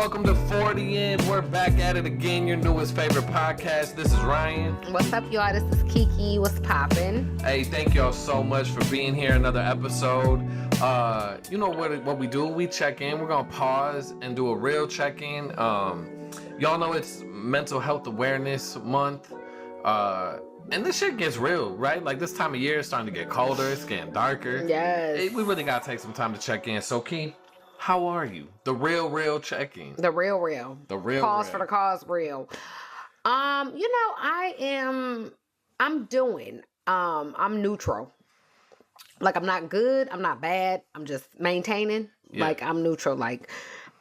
welcome to 40 In. We're back at it again, your newest favorite podcast. This is Ryan. What's up, y'all? This is Kiki. What's poppin'? Hey, thank y'all so much for being here. Another episode. You know what we do? We check in. We're gonna pause and do a real check-in. Y'all know it's Mental Health Awareness Month. And this shit gets real, right? Like this time of year, it's starting to get colder. It's getting darker. Yes. We really gotta take some time to check in. So, Key, how are you? The real check-in. The real. The real. Pause for the cause, real. I'm doing. I'm neutral. Like, I'm not good. I'm not bad. I'm just maintaining. Yeah. Like, I'm neutral. Like,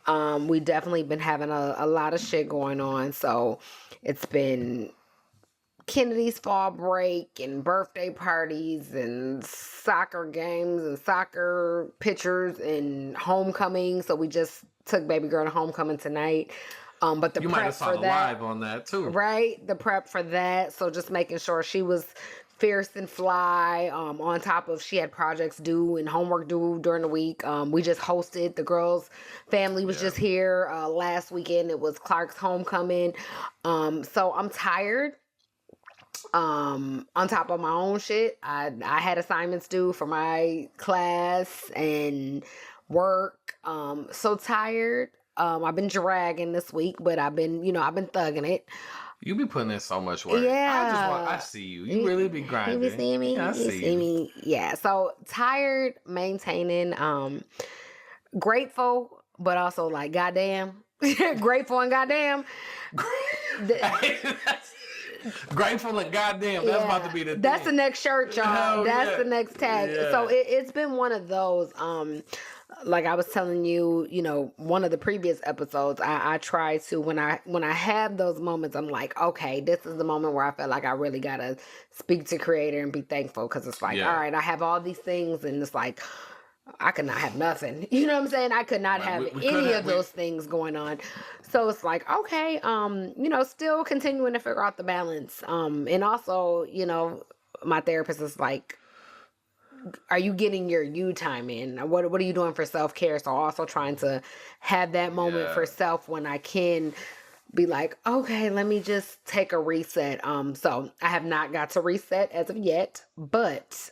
we definitely been having a lot of shit going on. So, it's been Kennedy's fall break and birthday parties and soccer games and soccer pictures and homecoming. So we just took baby girl to homecoming tonight. But the you prep might have saw for the that, live on that too, right? The prep for that. So just making sure she was fierce and fly. On top of she had projects due and homework due during the week. We just hosted. The girls' family was just here last weekend. It was Clark's homecoming. So I'm tired. On top of my own shit, I had assignments due for my class and work. So tired. I've been dragging this week, but I've been thugging it. You be putting in so much work. Yeah. I see you. You really be grinding. You be seeing me? Yeah, I see me? Yeah. So tired, maintaining, grateful, but also like goddamn. Grateful and goddamn. Grateful and goddamn. That's about to be the thing. That's the next shirt, y'all. That's the next tag. Yeah. So it's been one of those. Like I was telling you, one of the previous episodes, I try to when I have those moments, I'm like, okay, this is the moment where I feel like I really gotta speak to Creator and be thankful, because it's like, all right, I have all these things, and it's like I could not have nothing. You know what I'm saying? I could not have any of those things going on. So it's like, okay, still continuing to figure out the balance. And also, my therapist is like, are you getting your you time in? What are you doing for self-care? So also trying to have that moment for self when I can be like, okay, let me just take a reset. So I have not got to reset as of yet, but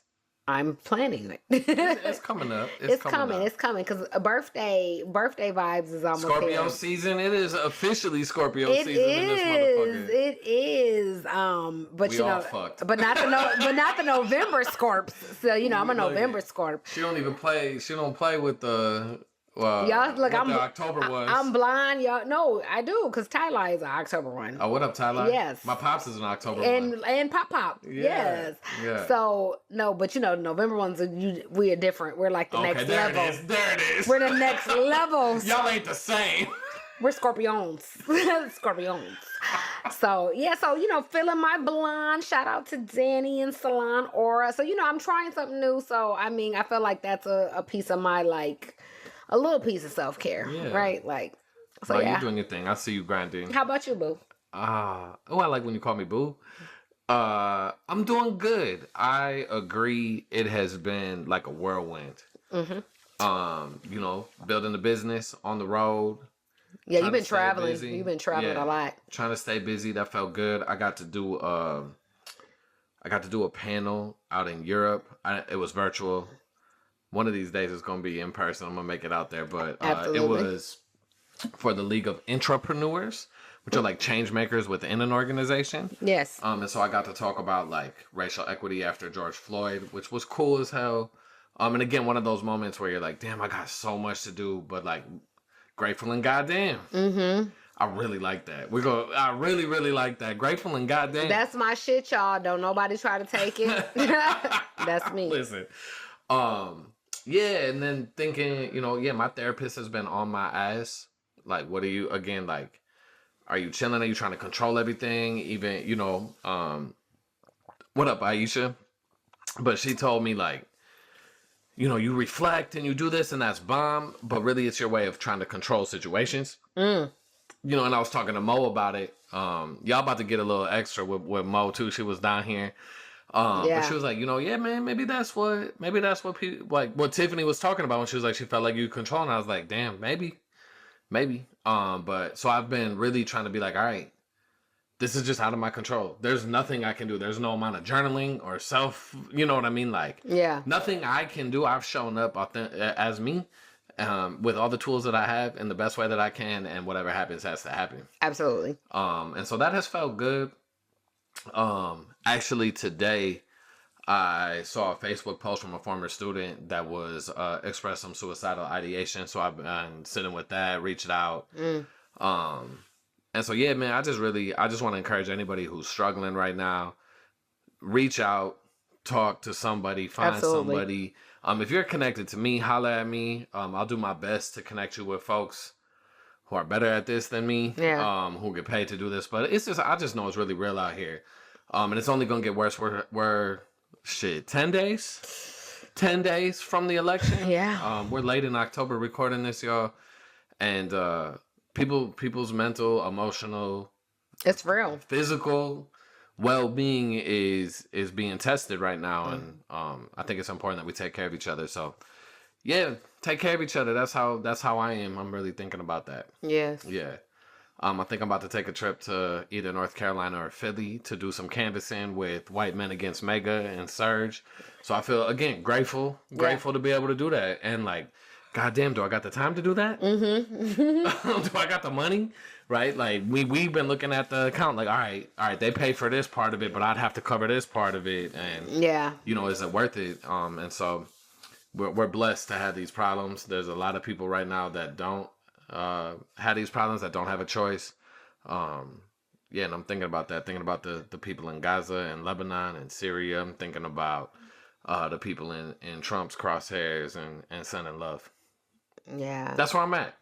I'm planning it. It's coming up. It's coming. It's coming because a birthday vibes is almost Scorpio here. Season. It is officially Scorpio season in this motherfucker. It is. But we all fucked. but not the November Scorps. So I'm a November Scorp. She don't even play. She don't play with the. Y'all, look, I'm the October ones. I'm blind, y'all. No, I do, because Tyler is an October one. Oh, what up, Tyler? Yes. My pops is an October one. And Pop. Yeah. Yes. Yeah. So, no, but November ones, we are different. We're like the next level. There it is. We're the next level. Y'all ain't the same. We're Scorpions. Scorpions. So, feeling my blonde. Shout out to Danny and Salon Aura. So, I'm trying something new. So, I mean, I feel like that's a piece of my, like, a little piece of self-care, right? Like, so you're doing your thing. I see you grinding. How about you, boo? I like when you call me boo. I'm doing good. I agree. It has been like a whirlwind. Mm-hmm. Building the business on the road. Yeah, you've been traveling. You've been traveling a lot. Trying to stay busy. That felt good. I got to do a panel out in Europe. It was virtual. One of these days it's going to be in person. I'm going to make it out there. But it was for the League of Intrapreneurs, which are like change makers within an organization. Yes. And so I got to talk about like racial equity after George Floyd, which was cool as hell. And again, one of those moments where you're like, damn, I got so much to do, but like grateful and goddamn. Mm-hmm. I really like that. I really, really like that. Grateful and goddamn. That's my shit, y'all. Don't nobody try to take it. That's me. Listen. And then thinking, my therapist has been on my ass. Like, what are you, again, like, are you chilling? Are you trying to control everything? Even, what up, Aisha? But she told me, like, you reflect and you do this and that's bomb, but really it's your way of trying to control situations. And I was talking to Mo about it. Y'all about to get a little extra with Mo too. She was down here. But she was like, man, maybe that's what people, like what Tiffany was talking about when she was like, she felt like you controlling. I was like, damn, maybe maybe. But so I've been really trying to be like, all right, this is just out of my control. There's nothing I can do. There's no amount of journaling or self, you know what I mean? Like, Yeah. nothing I can do. I've shown up as me, with all the tools that I have in the best way that I can, and whatever happens has to happen. Absolutely. And so that has felt good. Actually today, I saw a Facebook post from a former student that was expressed some suicidal ideation. So I've been sitting with that, reached out. And so, yeah, man, I just want to encourage anybody who's struggling right now, reach out, talk to somebody, find Absolutely. somebody. If you're connected to me, holla at me. I'll do my best to connect you with folks who are better at this than me, Yeah. who get paid to do this. But I just know it's really real out here. And it's only going to get worse. We're 10 days? 10 days from the election. Yeah. We're late in October recording this, y'all. And people's mental, emotional, It's real. physical well-being is being tested right now. And I think it's important that we take care of each other. So yeah, take care of each other. That's how I am. I'm really thinking about that. Yes. Yeah. I think I'm about to take a trip to either North Carolina or Philly to do some canvassing with White Men Against Mega and Surge. So I feel, again, grateful to be able to do that. And like, goddamn, do I got the time to do that? Mm-hmm. Do I got the money? Right? Like, we've been looking at the account like, all right, they pay for this part of it, but I'd have to cover this part of it. And, Yeah. is it worth it? And so we're blessed to have these problems. There's a lot of people right now that don't have these problems, that don't have a choice. Yeah, and I'm thinking about that. Thinking about the people in Gaza and Lebanon and Syria. I'm thinking about the people in Trump's crosshairs and sending love. Yeah. That's where I'm at.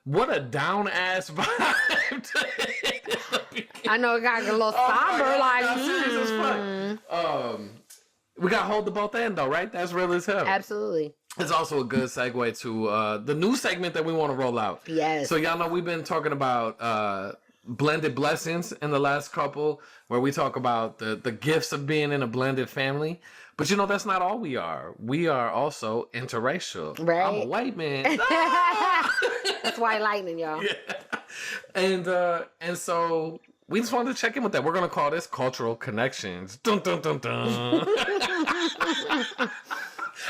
What a down ass vibe. I know it got a little somber, like serious as fuck. We got hold the both end though, right? That's real as hell. Absolutely. It's also a good segue to the new segment that we want to roll out. Yes. So y'all know we've been talking about blended blessings in the last couple, where we talk about the gifts of being in a blended family. But that's not all we are. We are also interracial. Right. I'm a white man. That's White Lightning, y'all. Yeah. And so we just wanted to check in with that. We're gonna call this cultural connections. Dun dun dun dun.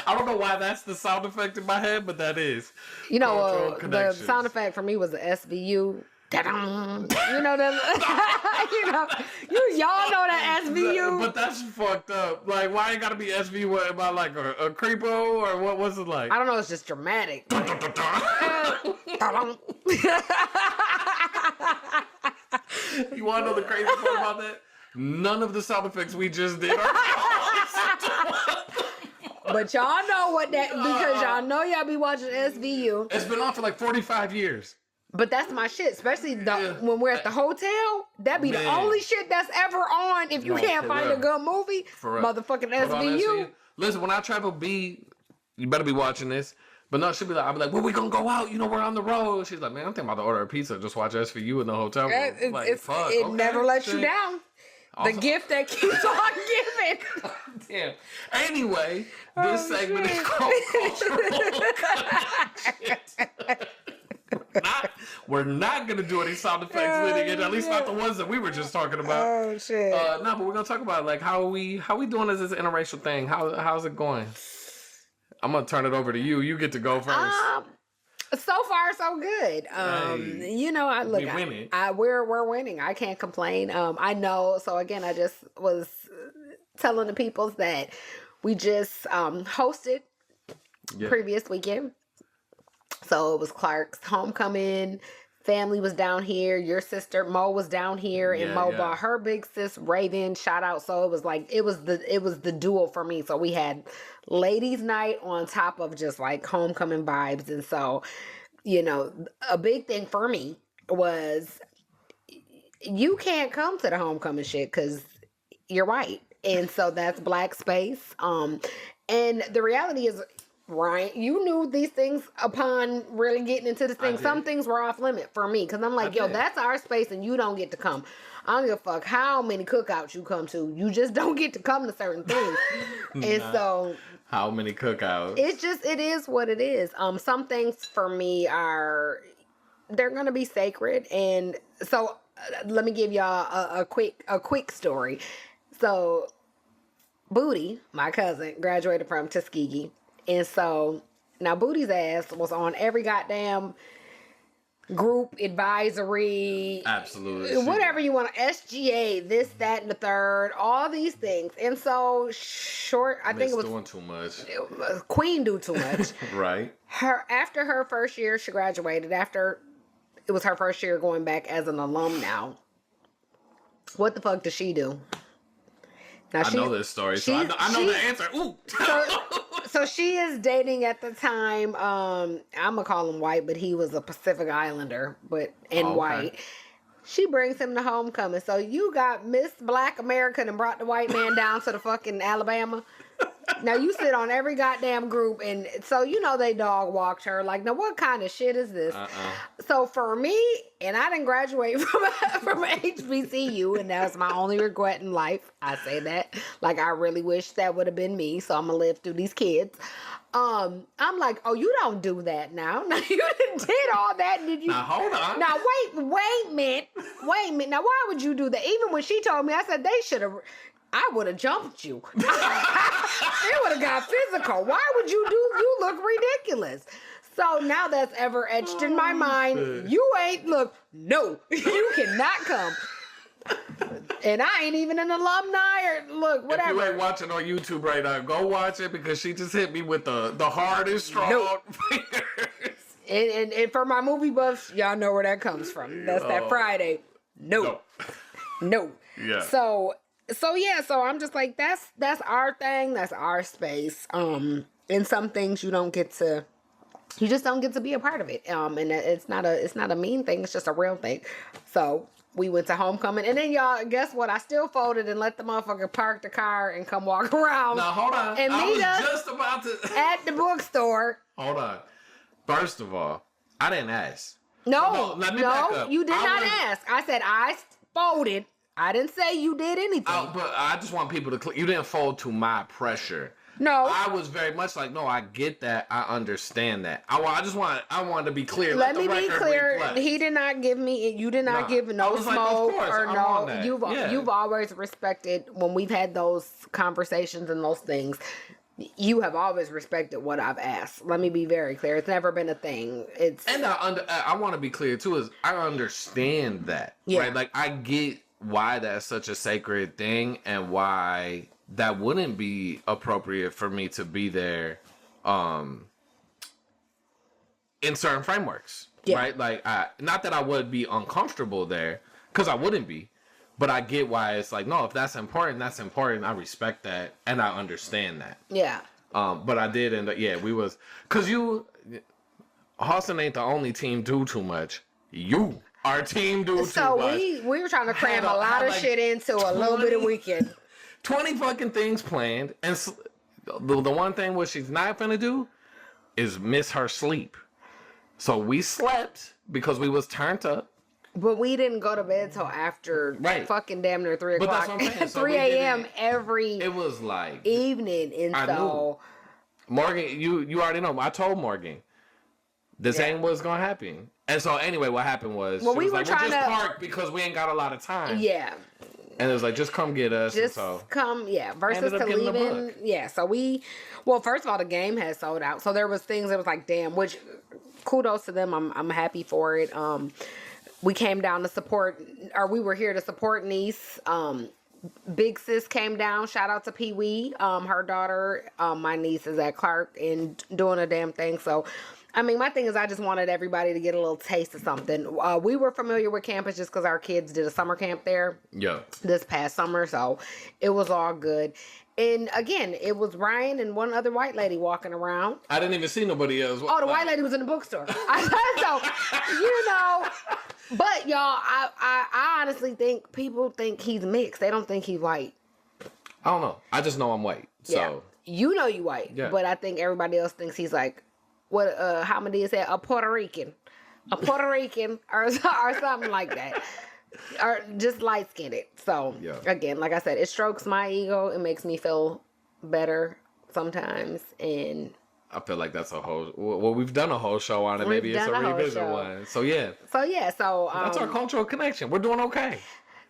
I don't know why that's the sound effect in my head, but that is. The sound effect for me was the SVU. Ta-dum. Y'all know that SVU. But that's fucked up. Like, why it gotta be SVU? What, am I like a creepo, or what was it like? I don't know. It's just dramatic. Dun, dun, dun, dun. You want to know the crazy part about that? None of the sound effects we just did are. But y'all know what that, because y'all know y'all be watching SVU. It's been on for like 45 years. But that's my shit, especially when we're at the hotel. That be the only shit that's ever on if you can't find a good movie. Motherfucking SVU. Listen, when I travel B, you better be watching this. But no, she'll be like, I'll be like, well, we gonna go out, we're on the road. She's like, man, I'm thinking about to order a pizza, just watch SVU in the hotel room. It never lets you down. Also, the gift that keeps on giving. Damn. Anyway, this segment is called Cultural Connections. We're not gonna do any sound effects at least not the ones that we were just talking about. Oh shit. No, but we're gonna talk about like how we doing as this interracial thing. How's it going? I'm gonna turn it over to you. You get to go first. So far, so good. We're winning. I can't complain. I know. So again, I just was telling the peoples that we just hosted previous weekend. So it was Clark's homecoming. Family was down here. Your sister Mo was down here, and Mo brought her big sis Raven. Shout out. So it was like it was the duo for me. So we had ladies' night on top of just like homecoming vibes, and so a big thing for me was you can't come to the homecoming shit because you're white, and so that's black space. And the reality is, Ryan, you knew these things upon really getting into this thing. Some things were off limit for me because I'm like, that's our space and you don't get to come. I don't give a fuck how many cookouts you come to. You just don't get to come to certain things. And so how many cookouts? It is what it is. Some things for me are they're gonna be sacred. And so let me give y'all a quick story. So Booty, my cousin, graduated from Tuskegee, and so now Booty's ass was on every goddamn group advisory, Absolutely, whatever you want, SGA, this, that, and the third, all these things. And so I think it was doing too much. Queen do too much. Right. After her first year, she graduated. After it was her first year going back as an alum now. What the fuck does she do? Now, I know this story, so I know the answer. Ooh. So she is dating at the time. I'm gonna call him white, but he was a Pacific Islander, white. She brings him to homecoming. So you got Miss Black American and brought the white man down to the fucking Alabama. Now you sit on every goddamn group, and so they dog walked her. Like, now what kind of shit is this? So for me, and I didn't graduate from HBCU, and that was my only regret in life. I say that, like, I really wish that would have been me. So I'm gonna live through these kids. I'm like, oh, you don't do that now. Now you did all that. Did you? Now hold on. Now wait a minute. Now why would you do that? Even when she told me, I said they should have. I would have jumped you. It would have got physical. Why would you do? You look ridiculous. So now that's ever etched in my mind. You ain't no, you cannot come. And I ain't even an alumni or whatever. If you ain't watching on YouTube right now, go watch it, because she just hit me with the hardest strong fingers. And for my movie buffs, y'all know where that comes from. That's that Friday. No. Yeah. So I'm just like, that's our thing, that's our space. And some things you just don't get to be a part of it. And it's not a mean thing, it's just a real thing. So we went to homecoming, and then y'all, guess what? I still folded and let the motherfucker park the car and come walk around. Now hold on. And I meet was us just about to at the bookstore. Hold on. First of all, I didn't ask. No, let me back up. You did not ask. I said I folded. I didn't say you did anything. But I just want people to you didn't fold to my pressure. No. I was very much like, no, I get that. I understand that. I wanted to be clear. Let me be clear. He did not give me, you did not give no smoke or no. You've always respected when we've had those conversations and those things. You have always respected what I've asked. Let me be very clear. It's never been a thing. And I want to be clear too, is I understand that. Yeah. Right? Like, I get why that's such a sacred thing and why that wouldn't be appropriate for me to be there in certain frameworks. Yeah. Right? Like, not that I would be uncomfortable there, because I wouldn't be, but I get why it's like, no, if that's important, that's important. I respect that and I understand that. Yeah. But I did end up, because Austin ain't the only team do too much. Our team do too much. So we were trying to cram a lot of shit into a little bit of weekend. 20 fucking things planned, and the one thing what she's not gonna do is miss her sleep. So we slept because we was turned up. But we didn't go to bed till after fucking damn near 3 o'clock. But that's what I'm saying. 3 a.m. It was like evening, and so Morgan, you already know. I told Morgan this ain't what's gonna happen. And so anyway, what happened was, we were trying to park because we ain't got a lot of time. Yeah. And it was like, just come get us. Versus to leaving. Yeah. So first of all, the game had sold out. So there was things that was like, damn, which kudos to them. I'm happy for it. We came down to support, or we were here to support niece. Big sis came down. Shout out to Pee Wee. Her daughter, my niece is at Clark and doing a damn thing. So, I mean, my thing is I just wanted everybody to get a little taste of something. We were familiar with campus just because our kids did a summer camp there this past summer. So it was all good. And again, it was Ryan and one other white lady walking around. I didn't even see nobody else. Oh, the white lady was in the bookstore. But y'all, I honestly think people think he's mixed. They don't think he's white. I don't know. I just know I'm white. So. Yeah. You know you white. Yeah. But I think everybody else thinks he's like, what Hamadi said, a Puerto Rican or something like that, or just light skinned. So again, like I said, it strokes my ego. It makes me feel better sometimes, and I feel like that's a whole. Well, we've done a whole show on it. We've Maybe it's a done a whole revision show. one. So yeah, So that's our cultural connection. We're doing okay.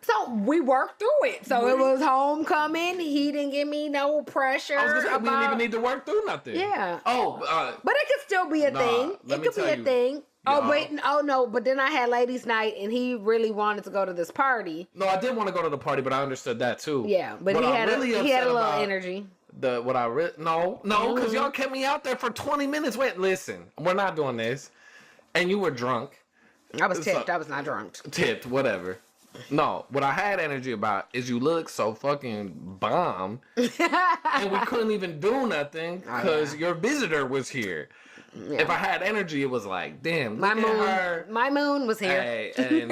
So we worked through it. So it was homecoming. He didn't give me no pressure. I was gonna say we didn't even need to work through nothing. Yeah. Oh, but it could still be a thing. It could be a thing. Oh wait, oh no! But then I had ladies' night, and he really wanted to go to this party. No, I did want to go to the party, but I understood that too. Yeah, but he had a little energy. No, because y'all kept me out there for 20 minutes. Wait, listen, we're not doing this, and you were drunk. I was tipped. I was not drunk. Tipped, whatever. No, what I had energy about is you look so fucking bomb, and we couldn't even do nothing because your visitor was here. Yeah. If I had energy, it was like, damn, look at her. My moon was here. Hey, and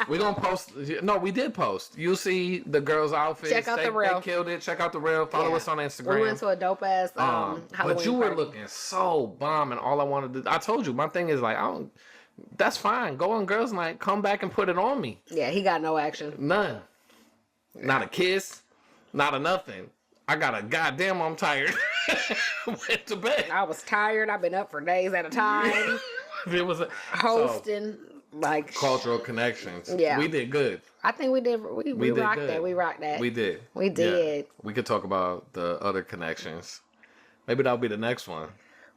we're going to post. No, we did post. You'll see the girls' outfits. Check out the reel. They killed it. Check out the reel. Follow us on Instagram. We went to a dope-ass Halloween But you were party. looking so bomb, and all I wanted to do, I told you, my thing is like, that's fine. Go on girls' night. Come back and put it on me. Yeah, he got no action. None. Not a kiss. Not a nothing. I got a goddamn, I'm tired. Went to bed. I was tired. I've been up for days at a time. It was hosting like cultural connections. Yeah, we did good. I think we did. We rocked that. We rocked that. We did. We did. Yeah. We could talk about the other connections. Maybe that'll be the next one.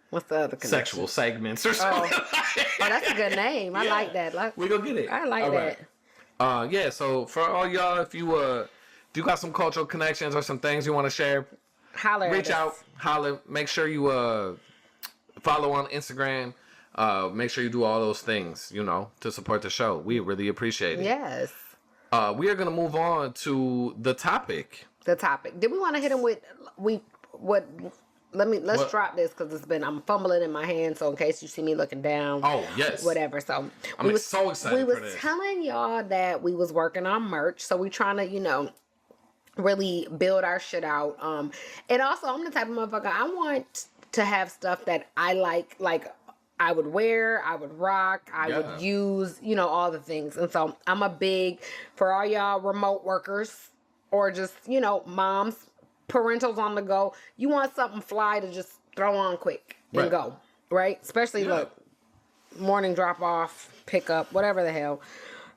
What's the other connection? Sexual segments or something. Oh, that's a good name. I like that. We gonna get it. I like that. Right. Yeah. So for all y'all, if you got some cultural connections or some things you want to share, reach out, holler. Make sure you follow on Instagram. Make sure you do all those things, to support the show. We really appreciate it. Yes. We are gonna move on to the topic. Did we want to hit him with Let's drop this because I'm fumbling in my hand. So in case you see me looking down, oh yes, whatever. So I'm so excited. We was for this. telling y'all that we was working on merch, so we trying to really build our shit out. And also I'm the type of motherfucker, I want to have stuff that I like I would wear, I would rock, I would use, all the things. And so I'm a big, for all y'all remote workers or just, moms, parentals on the go, you want something fly to just throw on quick and go, right? Especially look, morning drop off, pick up, whatever the hell.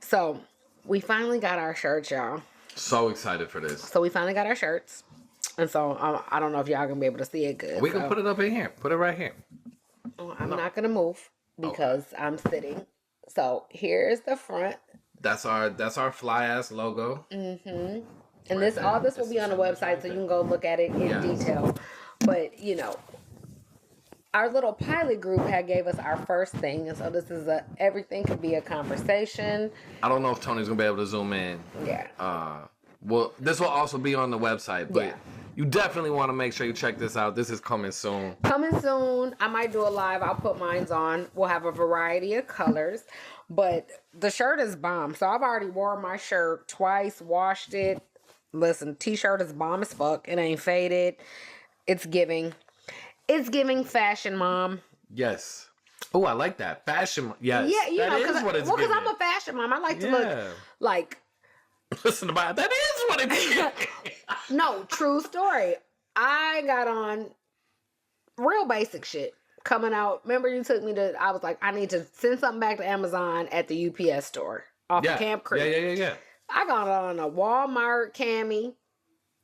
So we finally got our shirts, y'all. So excited for this. So we finally got our shirts. And so I don't know if y'all gonna be able to see it good. We can put it up in here. Put it right here. I'm not gonna move because I'm sitting. So here's the front. That's our fly ass logo. Mm-hmm. And all this will be on the website, so you can go look at it in detail. But our little pilot group gave us our first thing, and so this is everything could be a conversation. I don't know if Tony's gonna be able to zoom in. Yeah. Well, this will also be on the website, but you definitely want to make sure you check this out. This is coming soon. Coming soon. I might do a live. I'll put mine on. We'll have a variety of colors, but the shirt is bomb. So I've already worn my shirt twice, washed it. Listen, t-shirt is bomb as fuck. It ain't faded. It's giving fashion, mom. Yes. Oh, I like that. Fashion. Yes. Yeah, that is what it's giving. Because I'm a fashion mom. I like to look like. Listen to that. That is what it's giving. No, true story. I got on real basic shit coming out. Remember you took me to, I was like, I need to send something back to Amazon at the UPS store off of Camp Creek. Yeah. I got on a Walmart cami,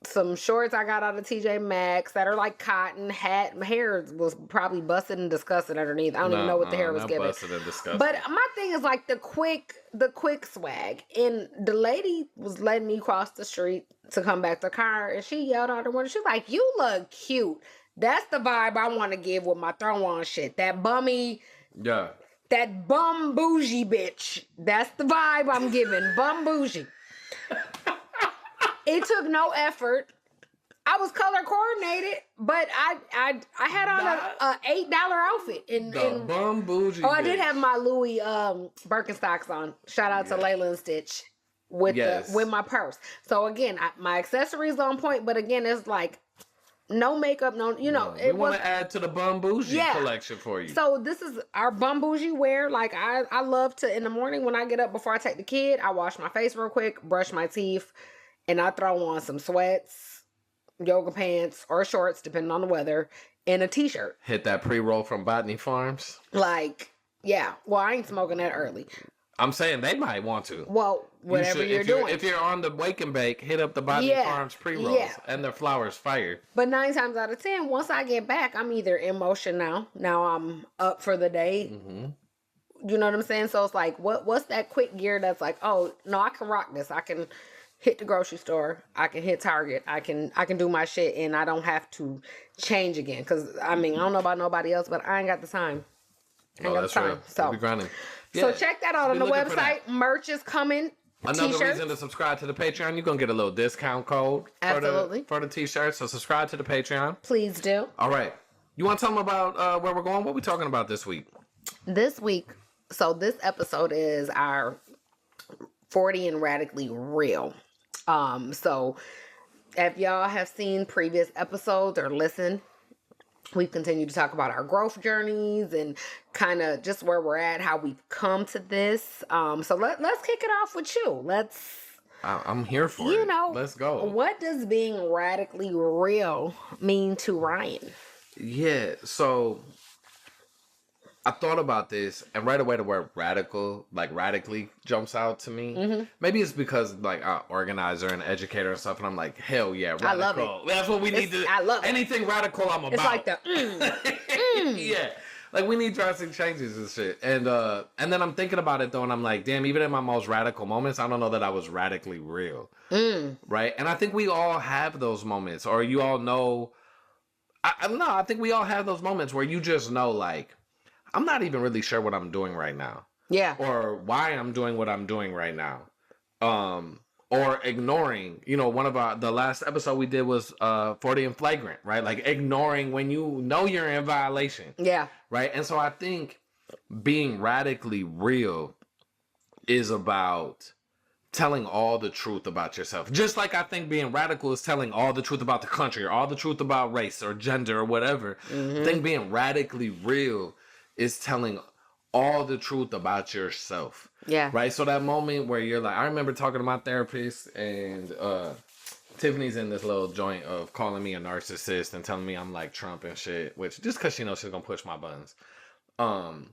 some shorts I got out of TJ Maxx that are like cotton, hat. My hair was probably busted and disgusted underneath. I don't even know what the hair was giving. Busted and disgusted. But my thing is like the quick swag. And the lady was letting me cross the street to come back to the car, and she yelled out the window. She's like, "You look cute." That's the vibe I want to give with my throw on shit. That bummy. Yeah. That bum bougie bitch. That's the vibe I'm giving. Bum bougie. It took no effort. I was color coordinated, but I had on a $8 outfit. The bum bougie. Oh, I did have my Louis Birkenstocks on. Shout out to Layla and Stitch with my purse. So again, my accessories on point, but again, it's like no makeup, we want to add to the bum bougie collection for you. So this is our bum bougie wear. Like I love to, in the morning when I get up before I take the kid, I wash my face real quick, brush my teeth, and I throw on some sweats, yoga pants, or shorts, depending on the weather, in a t-shirt. Hit that pre-roll from Botany Farms. Like, yeah. Well, I ain't smoking that early. I'm saying they might want to. Well, whatever you're doing. If you're on the wake and bake, hit up the Botany Farms pre-rolls and their flowers fire. But 9 times out of 10, once I get back, I'm either in motion now. Now I'm up for the day. You know what I'm saying? So it's like, what's that quick gear that's like, oh, no, I can rock this. I can hit the grocery store. I can hit Target. I can do my shit and I don't have to change again. Because, I mean, I don't know about nobody else, but I ain't got the time. That's real. So, so check that out on the website. Merch is coming. Another t-shirts. reason to subscribe to the Patreon. You're going to get a little discount code for the t-shirts. So subscribe to the Patreon. Please do. All right. You want to tell them about where we're going? What are we talking about this week? This week, so this episode is our 40 and Radically Real. So if y'all have seen previous episodes or listened, we've continued to talk about our growth journeys and kind of just where we're at, how we've come to this. So let's kick it off with you. I'm here for it. Let's go. What does being radically real mean to Ryan? Yeah, so I thought about this, and right away the word radical, like radically, jumps out to me. Maybe it's because like I'm an organizer and educator and stuff, and I'm like, hell yeah, radical. I love it. That's what we need to. I love it. Anything radical, I'm about. It's like the yeah, like we need drastic changes and shit. And then I'm thinking about it though, and I'm like, damn, even in my most radical moments, I don't know that I was radically real, right? And I think we all have those moments, or you all know. I think we all have those moments where you just know, like, I'm not even really sure what I'm doing right now. Yeah. Or why I'm doing what I'm doing right now. Or ignoring, one of the last episode we did was 40 and flagrant, right? Like ignoring when you know you're in violation. Yeah. Right. And so I think being radically real is about telling all the truth about yourself. Just like I think being radical is telling all the truth about the country or all the truth about race or gender or whatever. I think being radically real is telling all the truth about yourself. Yeah. Right? So that moment where you're like, I remember talking to my therapist and Tiffany's in this little joint of calling me a narcissist and telling me I'm like Trump and shit, which just because she knows she's going to push my buttons. And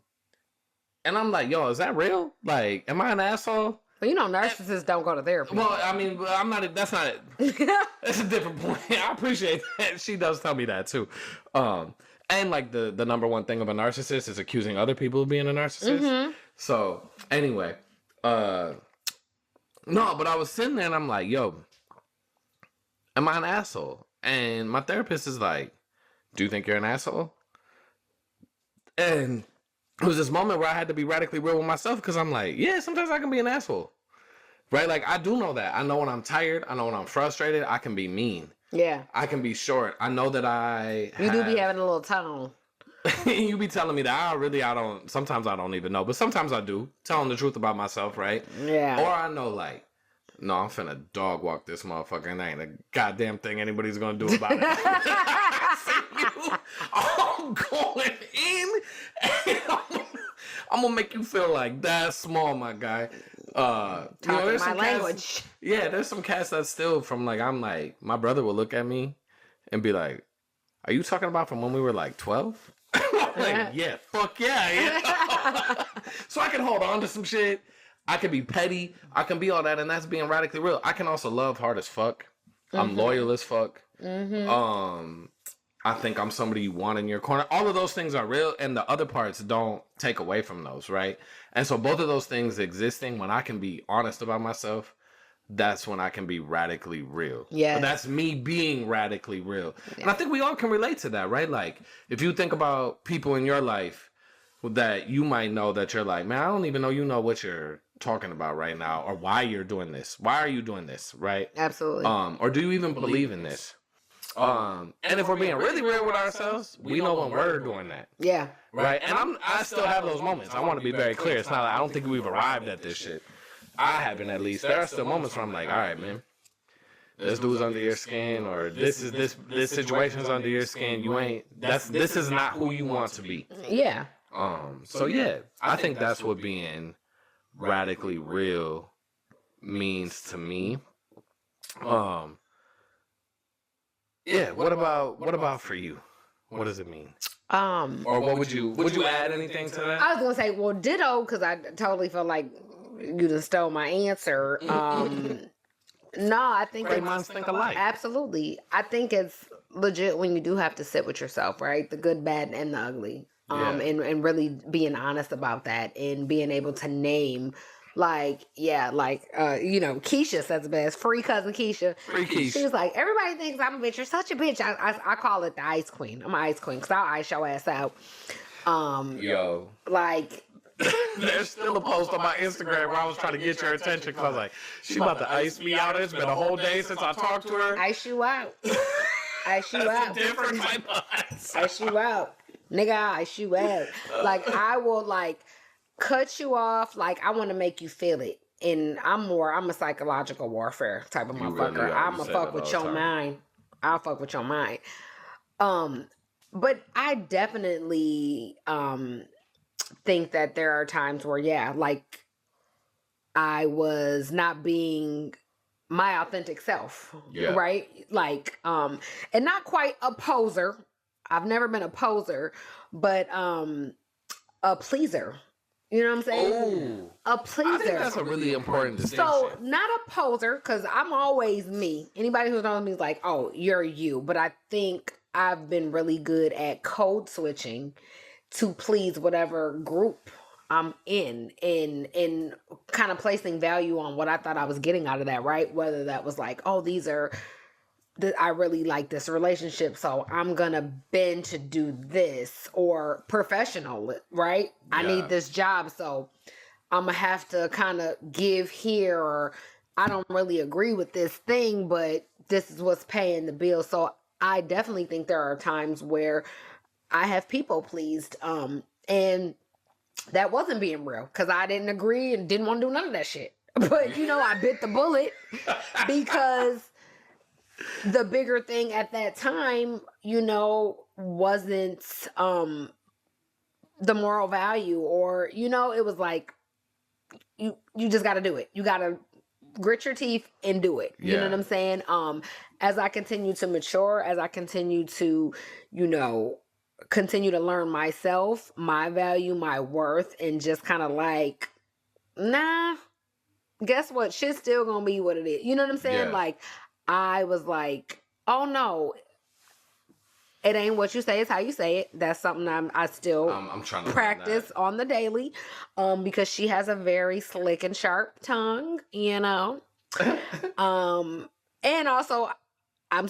I'm like, yo, is that real? Like, am I an asshole? But narcissists don't go to therapy. Well, I mean, I'm not, that's not it. That's a different point. I appreciate that. She does tell me that too. And like the number one thing of a narcissist is accusing other people of being a narcissist. So anyway, no, but I was sitting there and I'm like, yo, am I an asshole? And my therapist is like, do you think you're an asshole? And it was this moment where I had to be radically real with myself because I'm like, yeah, sometimes I can be an asshole. Right? Like, I do know that. I know when I'm tired. I know when I'm frustrated. I can be mean. Yeah. I can be short. I know that You do be having a little tone. You be telling me that sometimes I don't even know, but sometimes I do. Telling the truth about myself, right? Yeah. Or I know, like, no, I'm finna dog walk this motherfucker and there ain't a goddamn thing anybody's gonna do about it. I see you. I'm going in and I'm gonna make you feel like that small, my guy. Talking my language. There's some cats that still from like, I'm like, my brother will look at me and be like, are you talking about from when we were like 12? Like, yeah, fuck yeah. So I can hold on to some shit. I can be petty. I can be all that, and that's being radically real. I can also love hard as fuck. I'm loyal as fuck. I think I'm somebody you want in your corner. All of those things are real, and the other parts don't take away from those, right? And so both of those things existing, when I can be honest about myself, that's when I can be radically real. Yeah. But that's me being radically real. Yeah. And I think we all can relate to that, right? Like, if you think about people in your life that you might know that you're like, man, I don't even know you know what you're talking about right now or why you're doing this. Why are you doing this, right? Absolutely. Or do you even believe in this? And if we're being really real with ourselves, we know when we're doing that. Yeah. Right? And I still have those moments. I want to be very clear. It's not like I don't think we've arrived at this shit. I haven't, at least. There are still moments where I'm like, all right, man, this dude's under your skin, or this situation's under your skin. This is not who you want to be. Yeah. So yeah, I think that's what being radically real means to me. Yeah. What about for you? What does it mean? Or what would you add anything to that? I was gonna say, well, ditto, because I totally feel like you just stole my answer. No, I think Great minds think alike. Absolutely. I think it's legit when you do have to sit with yourself, right? The good, bad, and the ugly. And really being honest about that and being able to name, Keisha says it best. Free cousin Keisha. Free Keisha. She was like, everybody thinks I'm a bitch. You're such a bitch. I call it the ice queen. I'm an ice queen because I'll ice your ass out. There's still a post on my Instagram where I was trying to get your attention because I was like, she about to ice me out. It's been a whole day since I talked to her. Ice you out. Ice you out. Different type of ice. Ice you out. Nigga, I ice you out. I will cut you off. I want to make you feel it. And I'm a psychological warfare type of motherfucker. Really I'm going to fuck with your mind. I'll fuck with your mind. But I definitely think that there are times where, I was not being my authentic self, right? And not quite a poser. I've never been a poser, but a pleaser. You know what I'm saying? Oh, a pleaser. I think that's a really important distinction. So, not a poser, because I'm always me. Anybody who knows me is like, oh, you're you. But I think I've been really good at code switching to please whatever group I'm in and kind of placing value on what I thought I was getting out of that, right? Whether that was I really like this relationship, so I'm gonna bend to do this, or professional, right? I need this job, so I'm gonna have to kind of give here, or I don't really agree with this thing, but this is what's paying the bill. So I definitely think there are times where I have people pleased, and that wasn't being real because I didn't agree and didn't want to do none of that shit. But I bit the bullet because the bigger thing at that time, wasn't the moral value, or it was like you just got to do it. You got to grit your teeth and do it. You know what I'm saying? As I continue to mature, as I continue to, continue to learn myself, my value, my worth, and just kind of nah, guess what? Shit's still gonna be what it is. You know what I'm saying? Yeah. I was like, oh no, it ain't what you say, it's how you say it. That's something I still I'm trying to practice on the daily, because she has a very slick and sharp tongue, And also I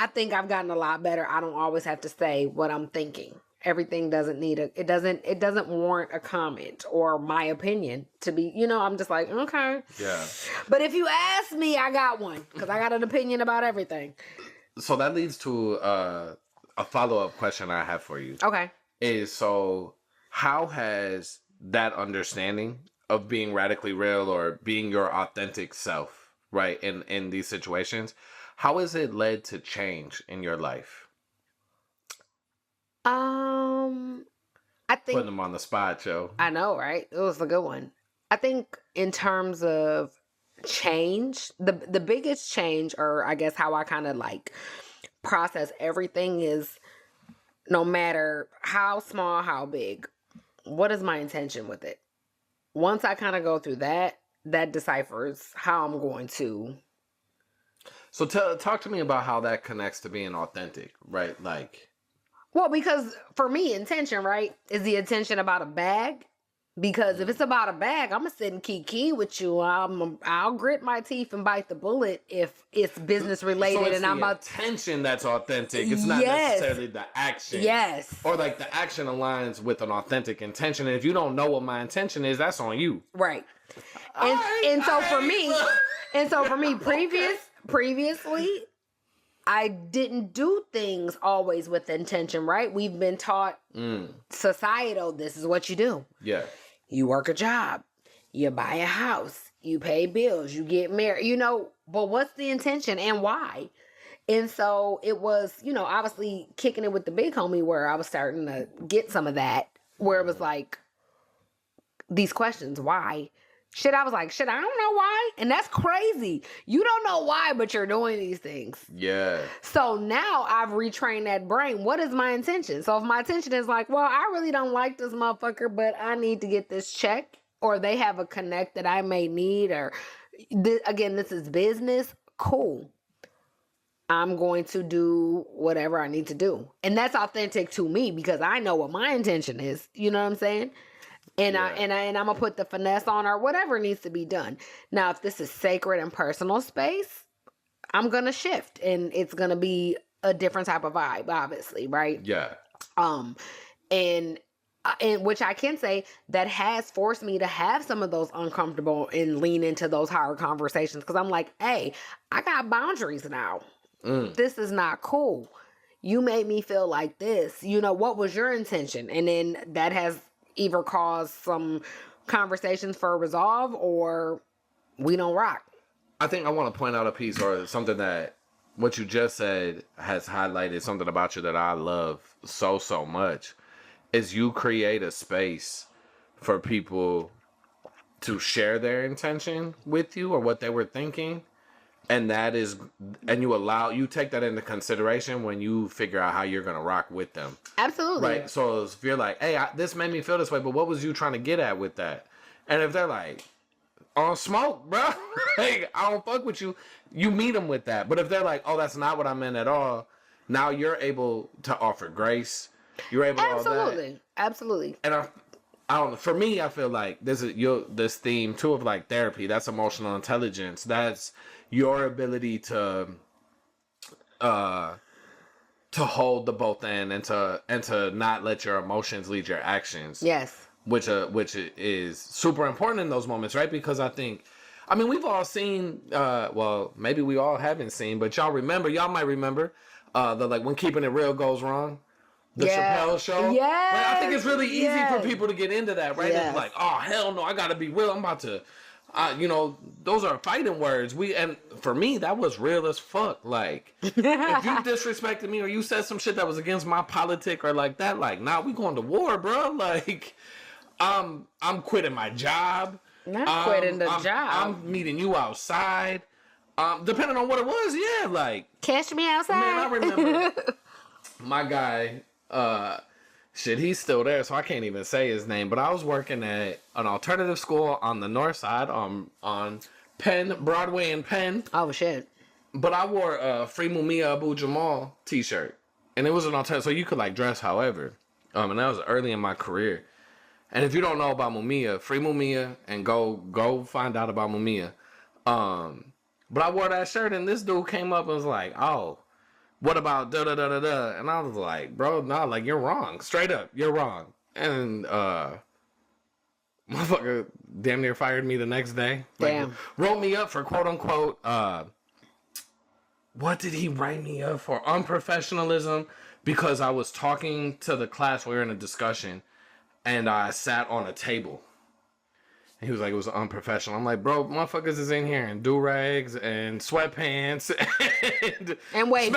think I've gotten a lot better. I don't always have to say what I'm thinking. Everything doesn't warrant a comment or my opinion to be, I'm just like, okay. Yeah. But if you ask me, I got one, because I got an opinion about everything. So that leads to a follow-up question I have for you. Okay. So how has that understanding of being radically real or being your authentic self, right, in these situations, how has it led to change in your life? I think Putting them on the spot, Joe. I know, right? It was a good one. I think in terms of change, the biggest change, or I guess how I kind of process everything, is no matter how small, how big, what is my intention with it? Once I kind of go through that deciphers how I'm going to. So talk to me about how that connects to being authentic, right? Well, because for me, intention, right, is the intention about a bag. Because if it's about a bag, I'm going to sit and kiki with you. I'll grit my teeth and bite the bullet if it's business related. So it's and the I'm about intention that's authentic. It's not necessarily the action. Yes. Or the action aligns with an authentic intention. And if you don't know what my intention is, that's on you. Right. And so for me, previously, I didn't do things always with intention, right? We've been taught societal, this is what you do. Yeah. You work a job, you buy a house, you pay bills, you get married, but what's the intention and why? And so it was, obviously kicking it with the big homie where I was starting to get some of that, where it was these questions, why? Shit, I was like, shit, I don't know why. And that's crazy. You don't know why, but you're doing these things. Yeah. So now I've retrained that brain. What is my intention? So if my intention is like, well, I really don't like this motherfucker, but I need to get this check, or they have a connect that I may need, or again, this is business, cool. I'm going to do whatever I need to do. And that's authentic to me because I know what my intention is. You know what I'm saying? And Yeah. I'm gonna put the finesse on or whatever needs to be done. Now, if this is sacred and personal space, I'm gonna shift, and it's gonna be a different type of vibe, obviously, right? Yeah. And which I can say that has forced me to have some of those uncomfortable and lean into those hard conversations because I'm like, hey, I got boundaries now. This is not cool. You made me feel like this. You know, what was your intention? And then that has either cause some conversations for a resolve or we don't rock. I think I want to point out a piece or something that what you just said has highlighted something about you that I love so much is you create a space for people to share their intention with you or what they were thinking. And that is, and you take that into consideration when you figure out how you're going to rock with them. Absolutely. Right. So if you're like, hey, this made me feel this way, but what was you trying to get at with that? And if they're like, on smoke, bro, like, I don't fuck with you, you meet them with that. But if they're like, oh, that's not what I meant at all, now you're able to offer grace. You're able to all that. Absolutely. And I don't know. For me, I feel like this theme too of like therapy. That's emotional intelligence. That's your ability to hold the both end and to not let your emotions lead your actions. Yes. Which is super important in those moments, right? Because I mean, we've all seen. Well, maybe we all haven't seen, but y'all might remember the like when keeping it real goes wrong. The Chappelle show. Yeah. Like, I think it's really easy for people to get into that, right? Yes. It's like, oh, hell no, I gotta be real. I'm about to, those are fighting words. And for me, that was real as fuck. Like, if you disrespected me or you said some shit that was against my politic or like that, like, nah, we going to war, bro. Like, I'm quitting my job. Not quitting the job. I'm meeting you outside. Depending on what it was, yeah, like. Catch me outside. Man, I remember my guy. He's still there, so I can't even say his name. But I was working at an alternative school on the north side, on Penn, Broadway and Penn. Oh shit! But I wore a Free Mumia Abu Jamal T-shirt, and it was an alternative, so you could like dress however. And that was early in my career. And if you don't know about Mumia, Free Mumia, and go find out about Mumia. But I wore that shirt, and this dude came up and was like, "Oh, what about da da da da da?" And I was like, bro, nah, like, you're wrong. Straight up, you're wrong. And motherfucker damn near fired me the next day. Like, wrote me up for quote unquote, what did he write me up for? Unprofessionalism, because I was talking to the class, we were in a discussion, and I sat on a table. He was like, it was unprofessional. I'm like, bro, motherfuckers is in here in do-rags and sweatpants and wave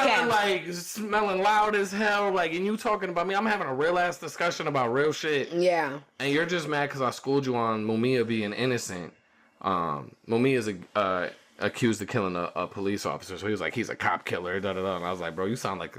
smelling loud as hell. Like, and you talking about me. I'm having a real ass discussion about real shit. Yeah. And you're just mad because I schooled you on Mumia being innocent. Mumia is accused of killing a police officer. So he was like, he's a cop killer. Da da da. And I was like, bro, you sound like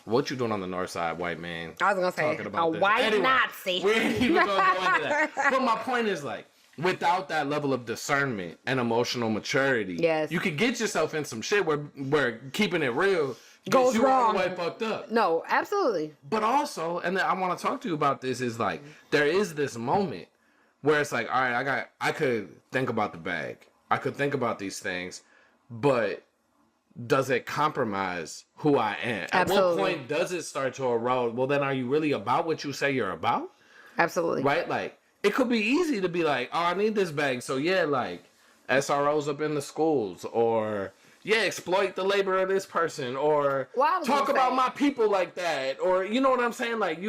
what you doing on the north side, white man? I was gonna say a white Nazi. We ain't even gonna go into that. But my point is, like, without that level of discernment and emotional maturity, yes, you could get yourself in some shit where keeping it real goes you wrong. All the way fucked up. No, absolutely. But also, and I want to talk to you about this, is like there is this moment where it's like, all right, I could think about the bag, I could think about these things, but does it compromise who I am? Absolutely. At what point does it start to erode? Well, then are you really about what you say you're about? Absolutely. Right? Like, it could be easy to be like, oh, I need this bag. So, yeah, like, SROs up in the schools. Or, yeah, exploit the labor of this person. Or talk about my people like that. Or, you know what I'm saying? Like,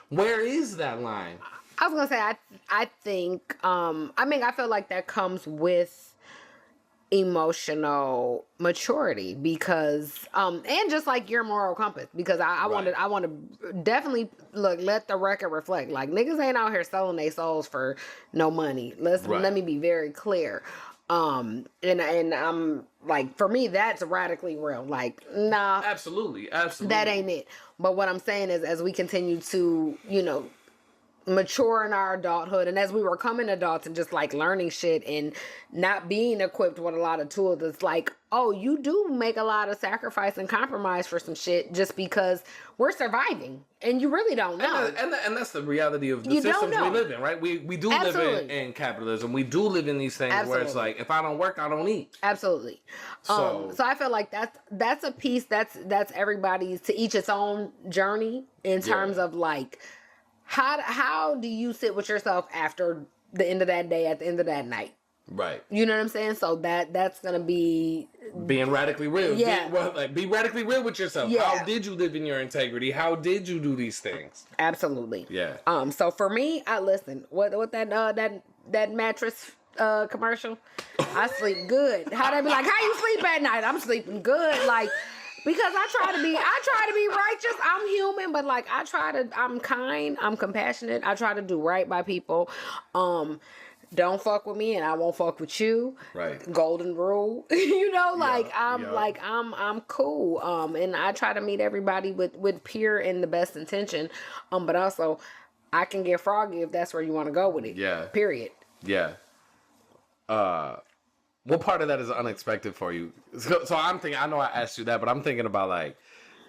where is that line? I was going to say, I think, I feel like that comes with emotional maturity, because and just like your moral compass, because I want to definitely let the record reflect, like, niggas ain't out here selling their souls for no money. Let me be very clear. And I'm like, for me, that's radically real. Like, nah, absolutely that ain't it. But what I'm saying is, as we continue to, mature in our adulthood, and as we were becoming adults and just like learning shit and not being equipped with a lot of tools, it's like, oh, you do make a lot of sacrifice and compromise for some shit just because we're surviving, and you really don't know. And that's the reality of the systems we live in, right? We do Absolutely. live in capitalism. We do live in these things Absolutely. where it's like, if I don't work, I don't eat. Absolutely. So I feel like that's a piece that's everybody's, to each its own journey in terms of like, how do you sit with yourself after the end of that day, at the end of that night? Right. You know what I'm saying? So that's gonna be being radically real. Yeah. Be radically real with yourself. Yeah. How did you live in your integrity? How did you do these things? Absolutely. Yeah. So for me, I listen. What that mattress commercial? I sleep good. How they be like, how you sleep at night? I'm sleeping good. Like, because I try to be righteous. I'm human, but like, I'm kind, I'm compassionate. I try to do right by people. Don't fuck with me and I won't fuck with you. Right. Golden rule. I'm cool. And I try to meet everybody with pure and the best intention. But also I can get froggy if that's where you want to go with it. Yeah. Period. Yeah. What part of that is unexpected for you? So I'm thinking, I know I asked you that, but I'm thinking about, like,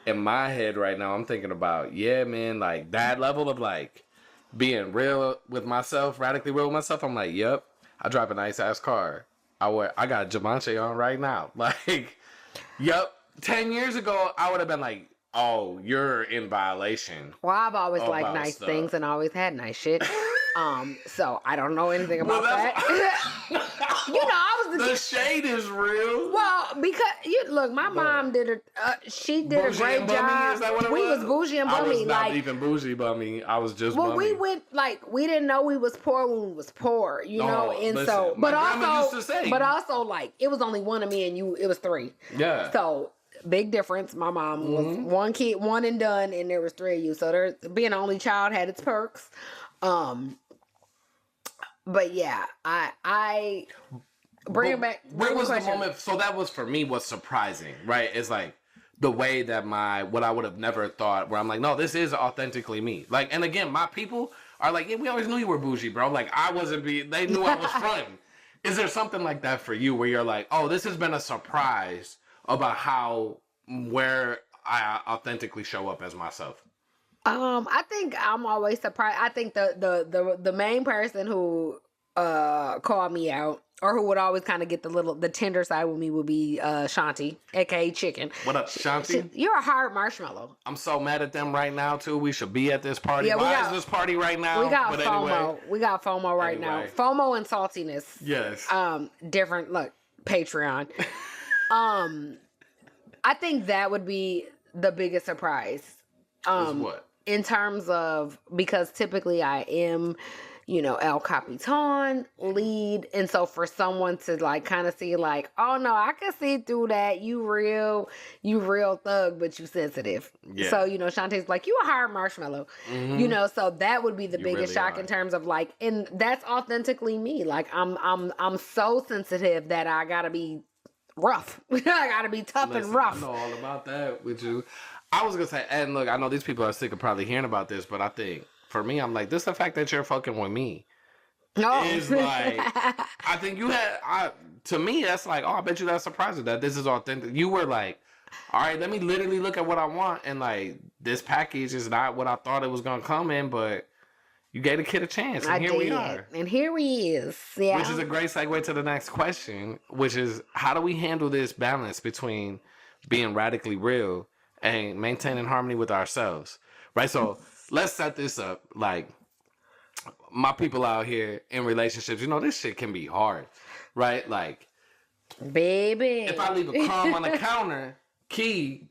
in my head right now, I'm thinking about, yeah, man, like, that level of, like, being real with myself, radically real with myself. I'm like, yep, I drive a nice ass car. I got a Givenchy on right now. Like, yep, 10 years ago, I would have been like, oh, you're in violation. Well, I've always liked nice things and always had nice shit. So I don't know anything about that. I was the shade is real. Well, because look, my mom did she did a great job. Is that what it we was bougie and bummy. I was not even bougie bummy. I was just bummy. We went, like, we didn't know we was poor when we was poor, and listen, so but also like, it was only one of me and you, it was three. Yeah. So big difference. My mom was one kid, one and done, and there was three of you. So there, being an only child had its perks. But yeah, I bring it back. Where was the moment? So that was, for me, what's surprising, right? It's like the way that what I would have never thought, where I'm like, no, this is authentically me. Like, and again, my people are like, yeah, we always knew you were bougie, bro. Like, they knew I was fronting. Is there something like that for you where you're like, oh, this has been a surprise about where I authentically show up as myself? I think I'm always surprised. I think the main person who called me out, or who would always kind of get the tender side with me, would be Shanti, aka Chicken. What up, Shanti? You're a hard marshmallow. I'm so mad at them right now too. We should be at this party. Why is this party right now? We got FOMO. Anyway, we got FOMO right now. FOMO and saltiness. Yes. Different. Look, Patreon. I think that would be the biggest surprise. Is what? In terms of, because typically I am, El Capitan, lead. And so for someone to like kind of see like, oh no, I can see through that. You real thug, but you sensitive. Yeah. So, Shantae's like, you a hard marshmallow. Mm-hmm. So that would be the biggest really shock in terms of like, and that's authentically me. Like I'm so sensitive that I gotta be rough. I gotta be tough and rough. I know all about that with you. I was gonna say, and look, I know these people are sick of probably hearing about this, but I think for me, I'm like, this is the fact that you're fucking with me. No, is like, I think to me, that's like, oh, I bet you that's surprising that this is authentic. You were like, all right, let me literally look at what I want, and like, this package is not what I thought it was gonna come in, but you gave the kid a chance, and here we are. And here he is. Yeah. Which is a great segue to the next question, which is, how do we handle this balance between being radically real and maintaining harmony with ourselves, right? So let's set this up. Like, my people out here in relationships, this shit can be hard, right? Like, baby, if I leave a crumb on the counter, Key,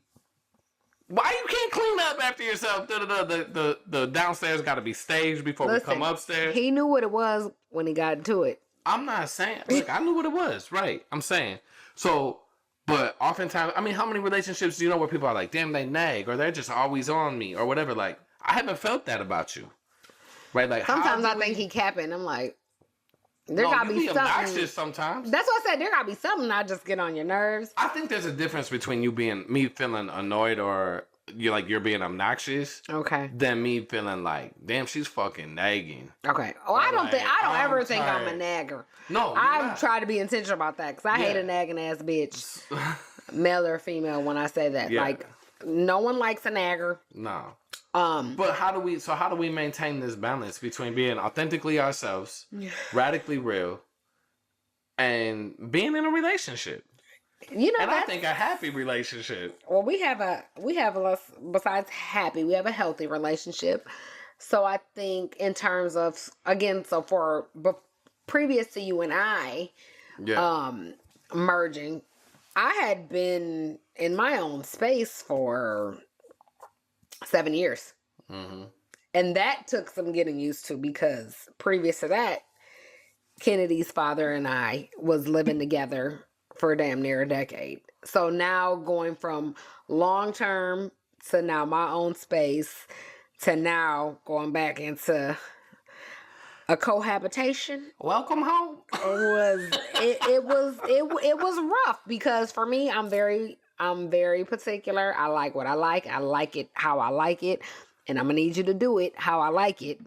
why you can't clean up after yourself? The downstairs got to be staged before we come upstairs. He knew what it was when he got into it. I'm not saying. Look, I knew what it was. Right. I'm saying. So, but oftentimes, I mean, how many relationships do you know where people are like, damn, they nag, or they're just always on me, or whatever? Like, I haven't felt that about you. Right? Like, Sometimes I think he capping. I'm like, there gotta be something. Obnoxious sometimes. That's what I said. There gotta be something not just get on your nerves. I think there's a difference between me feeling annoyed or you're being obnoxious. Okay. Than me feeling like, damn, she's fucking nagging. Okay. Oh, I don't ever think I'm a nagger. No, I've tried to be intentional about that because I hate a nagging ass bitch, male or female. When I say that, like, no one likes a nagger. No. But how do we maintain this balance between being authentically ourselves, radically real, and being in a relationship? You know, and I think a happy relationship. Well, we have besides happy, we have a healthy relationship. So I think in terms of, again, previous to you and I, merging, I had been in my own space for 7 years. Mm-hmm. And that took some getting used to because previous to that, Kennedy's father and I was living together for damn near a decade. So now going from long-term to now my own space to now going back into a cohabitation. Welcome home. It was rough because for me, I'm very particular. I like what I like. I like it how I like it. And I'm going to need you to do it how I like it.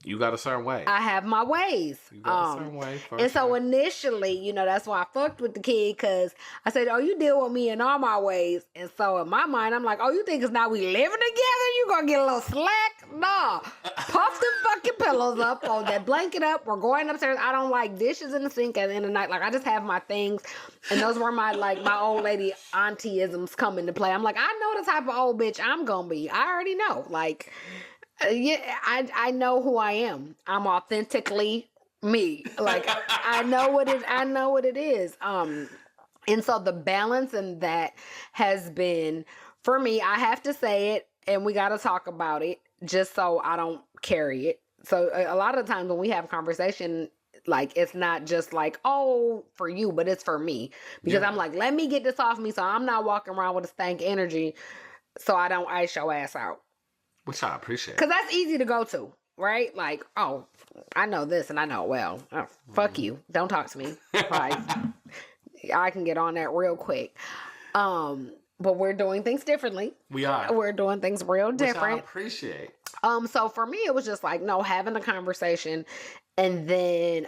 You got a certain way. I have my ways. You got a certain way. And so initially, that's why I fucked with the kid because I said, oh, you deal with me in all my ways. And so in my mind, I'm like, oh, you think it's now we living together? You going to get a little slack? Nah. Puff them fucking pillows up, fold that blanket up. We're going upstairs. I don't like dishes in the sink at the end of the night. Like, I just have my things. And those were my old lady auntie-isms come into play. I'm like, I know the type of old bitch I'm going to be. I already know. Like... I know who I am. I'm authentically me. Like I know what it is. And so the balance in that has been for me, I have to say it and we got to talk about it just so I don't carry it. So a lot of times when we have a conversation, like it's not just like, oh, for you, but it's for me because I'm like, let me get this off me. So I'm not walking around with a stank energy. So I don't ice your ass out. Which I appreciate. Because that's easy to go to, right? Like, oh, I know this and I know it well. Oh, fuck you. Don't talk to me. Like, I can get on that real quick. But we're doing things differently. We are. We're doing things real different. Which I appreciate. So for me, it was just like, no, having a conversation. And then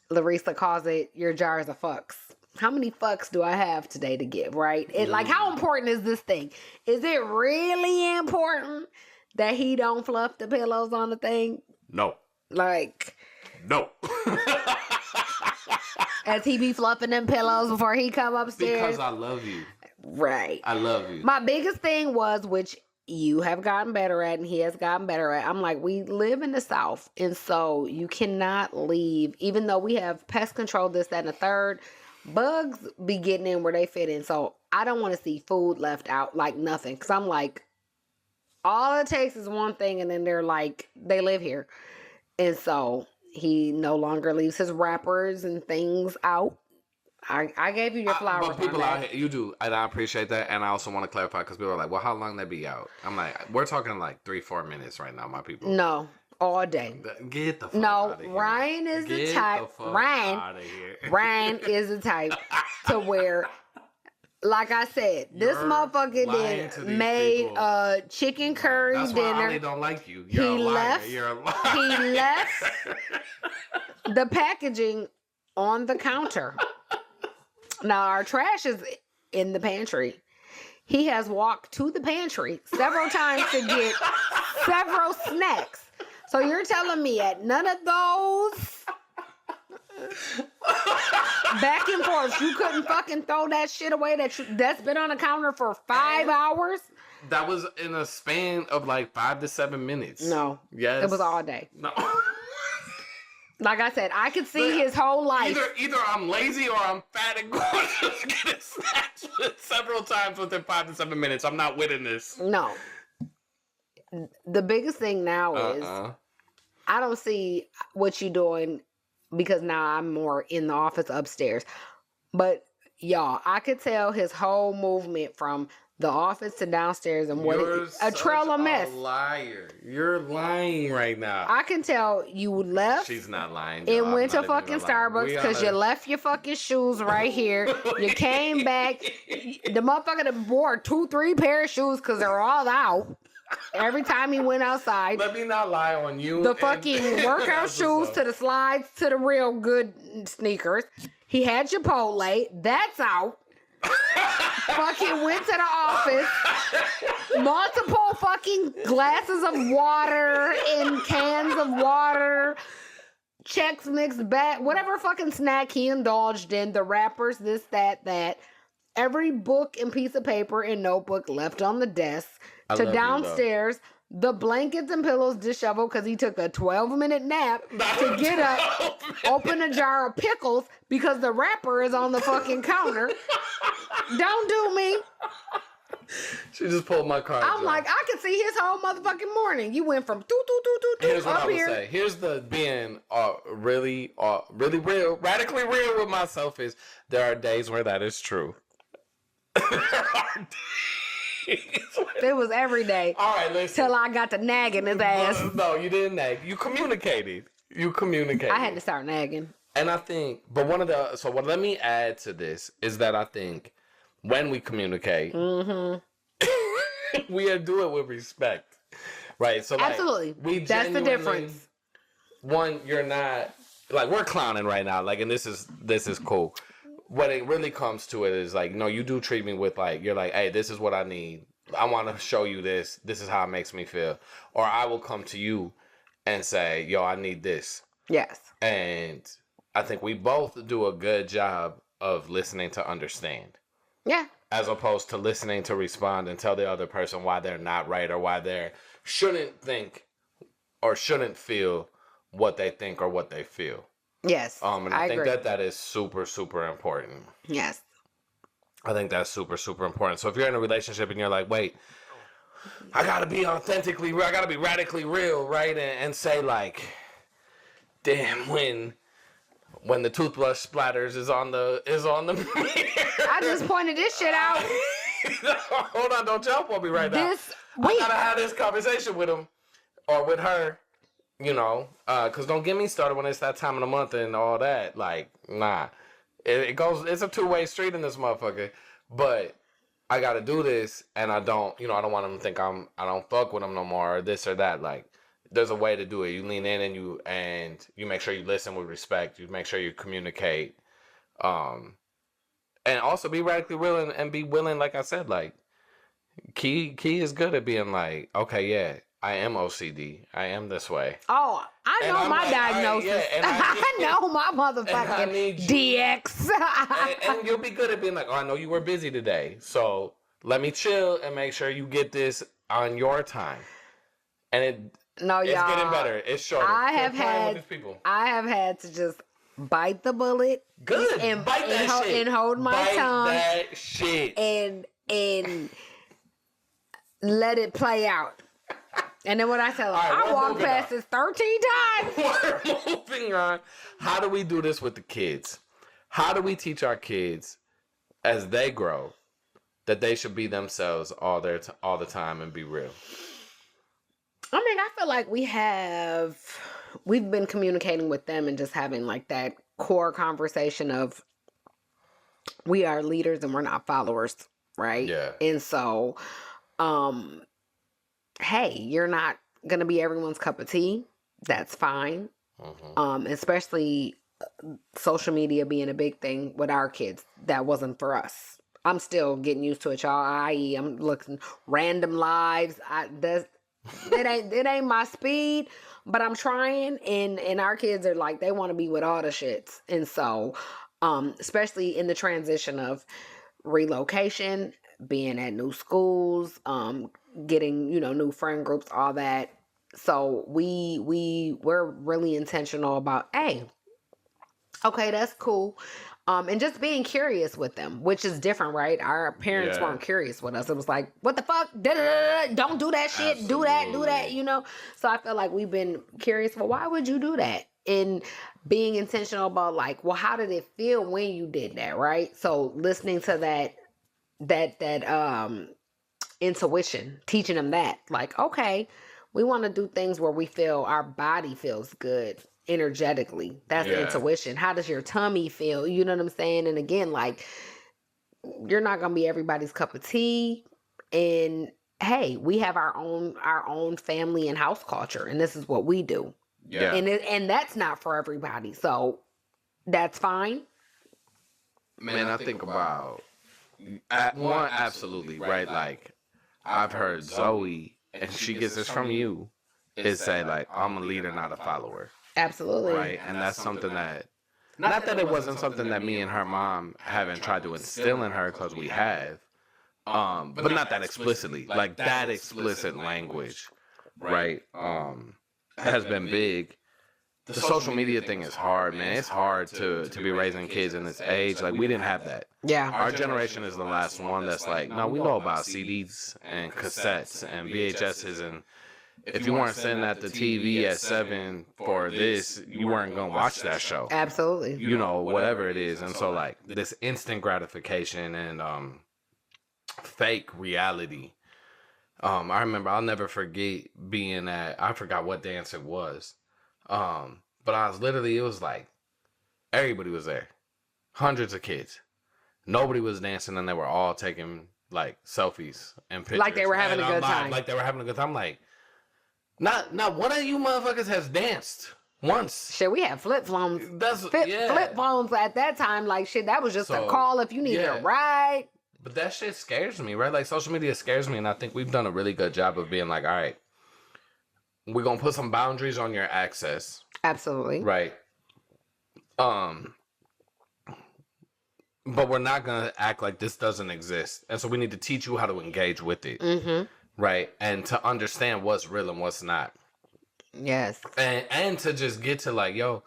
Larissa calls it your jars of fucks. How many fucks do I have today to give, right? Like, how important is this thing? Is it really important that he don't fluff the pillows on the thing? No. Like... No. As he be fluffing them pillows before he come upstairs? Because I love you. Right. I love you. My biggest thing was, which you have gotten better at and he has gotten better at, I'm like, we live in the South. And so you cannot leave, even though we have pest control, this, that, and the third... Bugs be getting in where they fit in. So I don't want to see food left out, like nothing. Because I'm like, all it takes is one thing and then they're like, they live here. And so he no longer leaves his wrappers and things out. I gave you your flowers. But people out here, you do. And I appreciate that. And I also want to clarify because people are like, well, how long they be out? I'm like, we're talking like 3-4 minutes right now, my people. No. All day. Get the fuck out of here. Ryan is the type. Ryan is the type to where, like I said, this motherfucker then made a chicken curry dinner. That's why I don't like you. You're a liar. You're a liar. He left the packaging on the counter. Now our trash is in the pantry. He has walked to the pantry several times to get several snacks. So you're telling me at none of those back and forth, you couldn't fucking throw that shit away that's been on the counter for 5 hours? That was in a span of like 5 to 7 minutes. No. Yes. It was all day. No. Like I said, I could see his whole life. Either I'm lazy or I'm fat and going to get it snatched several times within 5 to 7 minutes. I'm not winning this. No. The biggest thing now is I don't see what you're doing because now I'm more in the office upstairs. But y'all, I could tell his whole movement from the office to downstairs and what a trail of mess. Liar. You're lying right now. I can tell you left. She's not lying. And went to fucking Starbucks because you left your fucking shoes right here. You came back. The motherfucker that wore 2-3 pair of shoes because they're all out. Every time he went outside. Let me not lie on you. The fucking workout shoes to the slides to the real good sneakers. He had Chipotle. That's out. Fucking went to the office. Multiple fucking glasses of water and cans of water. Chex Mix back. Whatever fucking snack he indulged in. The wrappers, this, that. Every book and piece of paper and notebook left on the desk. To downstairs. The blankets and pillows disheveled because he took a 12-minute nap to get up, open a jar of pickles because the wrapper is on the fucking counter. Don't do me. She just pulled my card. I'm like, I can see his whole motherfucking morning. You went from Here's what up I would here. say. Here's the being really real, radically real with myself is there are days where that is true. It was every day. All right, listen. Till I got to nagging his ass. No, you didn't nag. You communicated. I had to start nagging. And I think, but let me add to this is that I think when we communicate, we do it with respect, right? So like, absolutely, that's the difference. One, you're not like we're clowning right now, like, and this is cool. What it really comes to it is like, no, you do treat me with like, you're like, hey, this is what I need. I want to show you this. This is how it makes me feel. Or I will come to you and say, yo, I need this. Yes. And I think we both do a good job of listening to understand. Yeah. As opposed to listening to respond and tell the other person why they're not right or why they shouldn't think or shouldn't feel what they think or what they feel. Yes. And I think that is super, super important. Yes. I think that's super, super important. So if you're in a relationship and you're like, wait, I gotta be authentically real, I gotta be radically real, right? And say like, damn, when the toothbrush splatters is on the mirror. I just pointed this shit out. Hold on, don't jump on me right now. I gotta have this conversation with him or with her. You know, because don't get me started when it's that time of the month and all that. Like, nah. It goes, it's a two-way street in this motherfucker. But I got to do this, and I don't want them to think I don't fuck with them no more or this or that. Like, there's a way to do it. You lean in and you make sure you listen with respect. You make sure you communicate. And also be radically real and be willing, like I said, like, Key is good at being like, okay, yeah. I am OCD. I am this way. Oh, I know my diagnosis. I know my motherfucking DX. and you'll be good at being like, oh, I know you were busy today. So let me chill and make sure you get this on your time. And it's getting better. It's shorter. I have had to just bite the bullet. Good. And bite that shit. And hold my tongue. Bite that shit. And let it play out. And then what I tell him, I walked past this 13 times. We're moving on. How do we do this with the kids? How do we teach our kids as they grow that they should be themselves all the time and be real? I mean, I feel like we've been communicating with them and just having like that core conversation of we are leaders and we're not followers, right? Yeah. And so, hey, you're not going to be everyone's cup of tea. That's fine. Mm-hmm. Especially social media being a big thing with our kids. That wasn't for us. I'm still getting used to it, y'all. I.e., I'm looking random lives. It ain't my speed, but I'm trying. And our kids are like, they want to be with all the shits. And so, especially in the transition of relocation, being at new schools, getting, new friend groups, all that. So we're really intentional about, hey, okay, that's cool. And just being curious with them, which is different, right? Our parents weren't curious with us. It was like, what the fuck? Da-da-da-da. Don't do that shit. Absolutely. Do that, So I feel like we've been curious. Well, why would you do that? And being intentional about like, well, how did it feel when you did that, right? So listening to that intuition, teaching them that, like, okay, we want to do things where we feel our body feels good energetically. That's intuition. How does your tummy feel? You know what I'm saying? And again, like, you're not gonna be everybody's cup of tea. And hey, we have our own family and house culture, and this is what we do. Yeah. And that's not for everybody. So that's fine. Man, I think about one, absolutely, right? Like, I've heard Zoe, and she gets this from you, is say, like, I'm a leader, not a follower. Absolutely. Right? And that's something that, not that it wasn't something that me and her mom haven't tried to instill in her, because we have, but not that explicitly. Like, that explicit language, right, has been big. The social media thing is hard, man. It's hard to be raising kids in this age. Like, we didn't have that. Yeah. Our generation is the last one that's like, no, we know about CDs and cassettes and VHSs, and if you weren't sitting at the TV at 7 for this, you weren't going to watch that show. Absolutely. You know, whatever it is. And so, like, this instant gratification and fake reality. I remember, I'll never forget being at, I forgot what dance it was. But I was literally, it was like, everybody was there. Hundreds of kids. Nobody was dancing, and they were all taking, like, selfies and pictures. Like they were having a good time. Like they were having a good time. I'm like, not one of you motherfuckers has danced once. Shit, we had flip phones. Yeah. Flip phones at that time. Like, shit, that was just a call if you needed a ride. But that shit scares me, right? Like, social media scares me, and I think we've done a really good job of being like, all right, we're going to put some boundaries on your access. Absolutely. Right. But we're not going to act like this doesn't exist. And so we need to teach you how to engage with it. Mm-hmm. Right. And to understand what's real and what's not. Yes. And to just get to like, yo,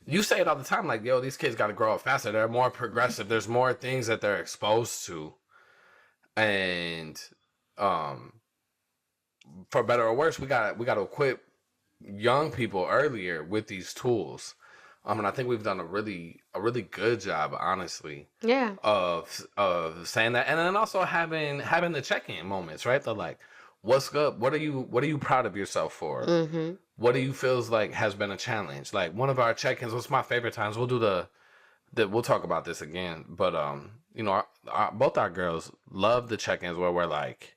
you say it all the time, like, yo, these kids got to grow up faster. They're more progressive. There's more things that they're exposed to. And for better or worse, we got to equip young people earlier with these tools. And I think we've done a really good job, honestly. Yeah. Of saying that, and then also having the check-in moments, right? The like, what's good? What are you proud of yourself for? Mm-hmm. What do you feels like has been a challenge? Like, one of our check-ins, what's my favorite times? We'll do we'll talk about this again, but you know, both our girls love the check-ins where we're like,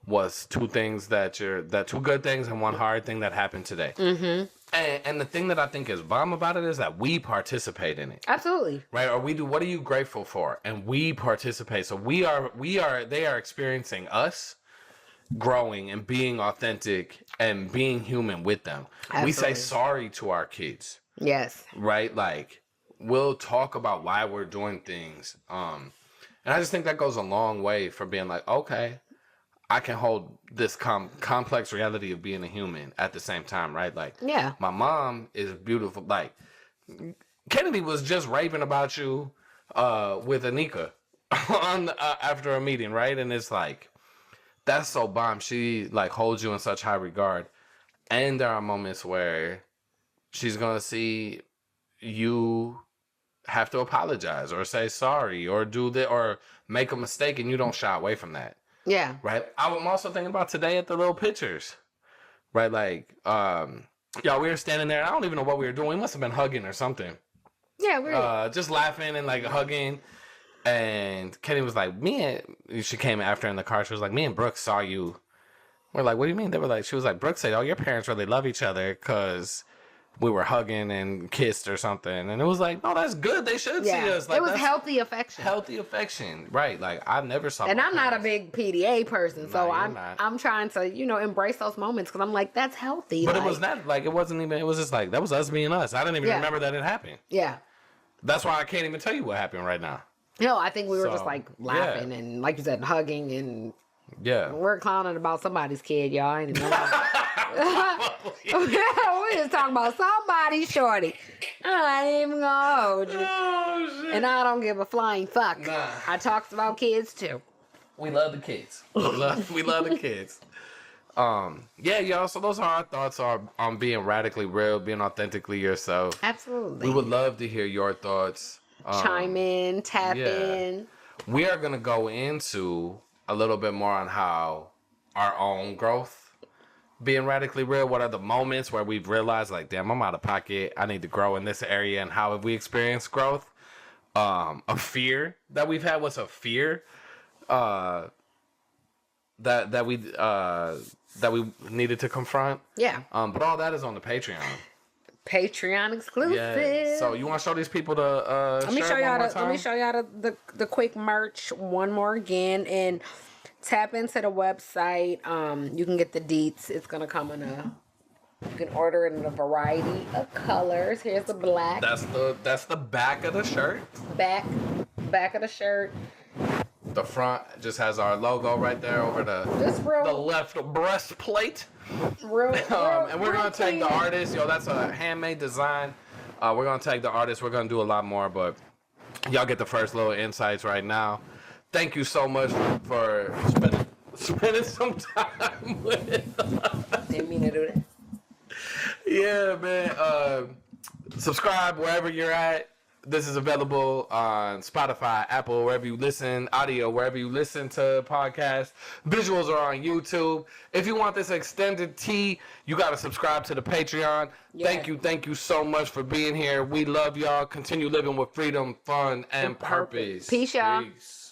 what's two good things and one hard thing that happened today. Mm-hmm. And the thing that I think is bomb about it is that we participate in it. Absolutely. Right? Or we do, what are you grateful for? And we participate. So they are experiencing us growing and being authentic and being human with them. Absolutely. We say sorry to our kids. Yes. Right? Like, we'll talk about why we're doing things. And I just think that goes a long way for being like, okay, I can hold this complex reality of being a human at the same time, right? Like, yeah, my mom is beautiful. Like, Kennedy was just raving about you with Anika on after a meeting, right? And it's like, that's so bomb. She like holds you in such high regard, and there are moments where she's gonna see you have to apologize or say sorry or do that or make a mistake, and you don't shy away from that. Yeah. Right. I'm also thinking about today at the little pictures. Right. Like, y'all, we were standing there. I don't even know what we were doing. We must have been hugging or something. Yeah, we were just laughing and like hugging. And Kenny was like, she came after in the car. She was like, me and Brooke saw you. We're like, what do you mean? They were like, she was like, Brooke said, oh, your parents really love each other because we were hugging and kissed or something. And it was like, no, that's good. They should see us. Like, it was healthy affection. Healthy affection. Right. Like, I never saw And I'm not a big PDA person, so not. I'm trying to, embrace those moments because I'm like, that's healthy. But it was not, like, it wasn't even, it was just like, that was us being us. I didn't even remember that it happened. Yeah. That's why I can't even tell you what happened right now. No, I think we were just like laughing and, like you said, hugging and we're clowning about somebody's kid, y'all. I ain't even know. We just talking about somebody's shorty. I ain't even gonna hold you. Oh, shit. And I don't give a flying fuck. Nah. I talks about kids too. We love the kids. We love the kids. Yeah, y'all. So those are our thoughts on being radically real, being authentically yourself. Absolutely. We would love to hear your thoughts. Chime in, tap yeah. in. We are gonna go into a little bit more on how our own growth, being radically real. What are the moments where we've realized, like, damn, I'm out of pocket. I need to grow in this area, and how have we experienced growth? A fear that we've had. What's a fear? That we needed to confront. Yeah. But all that is on the Patreon. Patreon exclusive. Yeah. So you want to show these people the let me shirt show y'all one more the, time? let me show y'all the quick merch one more again, and tap into the website. You can get the deets. It's gonna come in you can order it in a variety of colors. Here's the black. That's the back of the shirt. Back of the shirt. The front just has our logo right there over the left breastplate. And we're gonna tag the artist. Yo, that's a handmade design. We're gonna tag the artist. We're gonna do a lot more, but y'all get the first little insights right now. Thank you so much for spending some time with us. Didn't mean to do that. Yeah, man. Subscribe wherever you're at. This is available on Spotify, Apple, wherever you listen, audio, wherever you listen to podcasts. Visuals are on YouTube. If you want this extended tea, you got to subscribe to the Patreon. Yeah. Thank you so much for being here. We love y'all. Continue living with freedom, fun, and purpose. Peace, y'all. Peace.